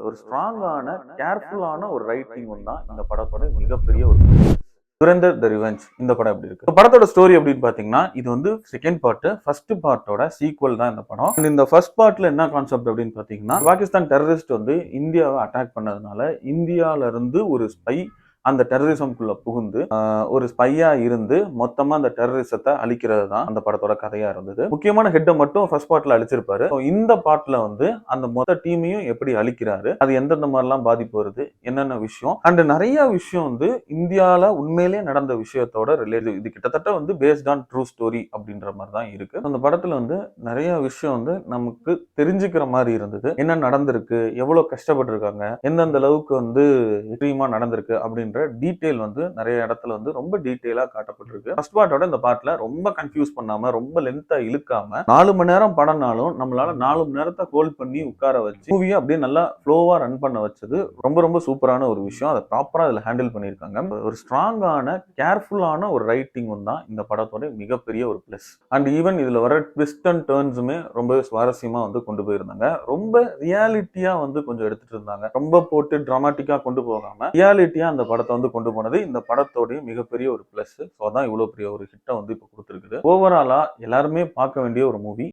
ஒரு ஸ்ட்ராங்கான கேர்ஃபுல்லான ஒரு ரைட்டிங் தான் இந்த படத்தோட மிகப்பெரிய ஒரு சுரேந்தர் த ரிவெஞ்ச். இந்த படம் எப்படி இருக்கு? படத்தோட ஸ்டோரி அப்படின்னு பாத்தீங்கன்னா, இது வந்து செகண்ட் பார்ட். ஃபர்ஸ்ட் பார்ட்டோட சீக்வல் தான் இந்த படம். இந்த ஃபர்ஸ்ட் பார்ட்ல என்ன கான்செப்ட் அப்படின்னு பாத்தீங்கன்னா, பாகிஸ்தான் டெரரிஸ்ட் வந்து இந்தியாவை அட்டாக் பண்ணதுனால இந்தியால இருந்து ஒரு ஸ்பை அந்த டெரரிசம்குள்ள புகுந்து ஒரு ஸ்பையா இருந்து மொத்தமா அந்த டெரரிசத்தை அழிக்கிறது தான் அந்த படத்தோட கதையா இருந்தது. முக்கியமான ஹெட்டை மட்டும் ஃபர்ஸ்ட் பார்ட்ல அழிச்சிருப்பாரு. இந்த பார்ட்ல வந்து அந்த மொத்த டீமையும் எப்படி அழிக்கிறாரு, அது எந்தெந்த மாதிரிலாம் பாதிப்பு வருது, என்னென்ன விஷயம் அண்ட் நிறைய விஷயம் வந்து இந்தியால உண்மையிலேயே நடந்த விஷயத்தோட ரிலேட்டிவ். இது கிட்டத்தட்ட வந்து பேஸ்ட் ஆன் ட்ரூ ஸ்டோரி அப்படின்ற மாதிரி தான் இருக்கு. அந்த படத்துல வந்து நிறைய விஷயம் வந்து நமக்கு தெரிஞ்சுக்கிற மாதிரி இருந்தது. என்ன நடந்திருக்கு, எவ்வளவு கஷ்டப்பட்டு இருக்காங்க, எந்தெந்த அளவுக்கு வந்து எக்ஸ்ட்ரீமா நடந்திருக்கு அப்படின்னு டீடைல் வந்து நிறைய இடத்துல வந்து ரொம்ப டீடைலா காட்டப்பட்டிருக்கு. ஃபர்ஸ்ட் பார்ட்டோட இந்த பார்ட்ல ரொம்ப கன்ஃபியூஸ் பண்ணாம, ரொம்ப லென்த்தா இழுக்காம 4 மணி நேரம் படம்னாலும் நம்மளால 4 மணி நேரத்தை ஹோல்ட் பண்ணி உட்கார வச்சு மூவியை அப்படியே நல்லா ஃப்ளோவா ரன் பண்ண வச்சது ரொம்ப ரொம்ப சூப்பரான ஒரு விஷயம். அதை ப்ராப்பரா இதுல ஹேண்டில் பண்ணியிருக்காங்க. ஒரு ஸ்ட்ராங்கான கேர்ஃபுல்லான ஒரு ரைட்டிங் தான் இந்த படத்தோட மிகப்பெரிய ஒரு பிளஸ். அண்ட் ஈவன் இதுல வர ட்விஸ்ட் அண்ட் டர்ன்ஸுமே ரொம்ப சுவாரஸ்யமா வந்து கொண்டு போயிருந்தாங்க. ரொம்ப ரியாலிட்டியா வந்து கொஞ்சம் எடுத்துட்டு இருந்தாங்க. ரொம்ப போட்டு டிராமாட்டிக்கா கொண்டு போகாம ரியாலிட்டியா அந்த படத்தை வந்து கொண்டு போனது இந்த படத்தோடைய மிகப்பெரிய ஒரு பிளஸ். ஸோ அதான் இவ்வளவு பெரிய ஒரு ஹிட்டை வந்து இப்போ கொடுத்துருக்குது. ஓவராலா எல்லாருமே பார்க்க வேண்டிய ஒரு மூவி.